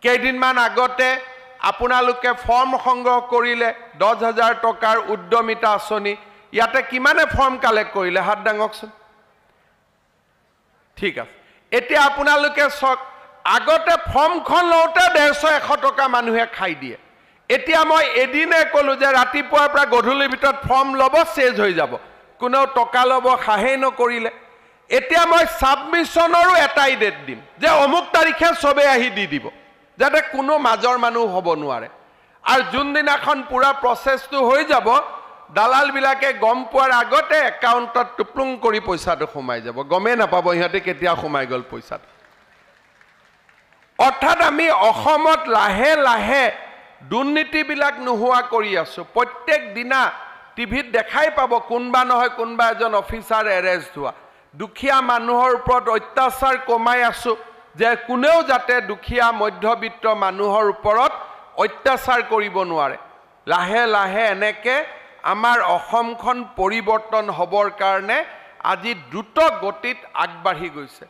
কেইদিনমান আগতে আপোনালোকে ফৰ্ম সংগ্ৰহ কৰিলে 10,000 টকাৰ উদ্যমিতা আঁচনি ইয়াতে কিমানে ফৰ্ম কালেক্ট কৰিলে হাত দাঙকচোন ঠিক আছে এতিয়া আপোনালোকে চক আগতে ফৰ্মখন লওঁতে 150-100 টকা মানুহে খাই দিয়ে এতিয়া মই এদিনে ক'লো যে ৰাতিপুৱাৰ পৰা গধূলিৰ ভিতৰত ফৰ্ম ল'ব চেজ হৈ যাব কোনেও টকা ল'ব সাহেই নকৰিলে এতিয়া মই সাবমিশনৰো এটাই ডেট দিম যে অমুক তাৰিখে সবে আহি দি দিব যাতে কোনো মাজৰ মানুহ হ'ব নোৱাৰে আৰু যোনদিনাখন পুৰা প্ৰচেছটো হৈ যাব দালাল বিলাকে গম পোৱাৰ আগতে একাউণ্টত টুপ্লুং কৰি পইচাটো সোমাই যাব গমেই নাপাব ইহঁতে কেতিয়া সোমাই গ'ল পইচাটো অৰ্থাৎ আমি অসমত লাহে লাহে দুৰ্নীতিবিলাক নোহোৱা কৰি আছো প্ৰত্যেক দিনা টিভিত দেখাই পাব কোনবা নহয় কোনবা এজন অফিচাৰ এৰেষ্ট হোৱা দুখীয়া মানুহৰ ওপৰত অত্যাচাৰ কমাই আছো যে কোনেও যাতে দুখীয়া মধ্যবিত্ত মানুহৰ ওপৰত অত্যাচাৰ কৰিব নোৱাৰে লাহে লাহে এনেকে আমাৰ অসমখন পৰিৱৰ্তন হ'বৰ কাৰণে আজি দ্ৰুত গতিত আগবাঢ়ি গৈছে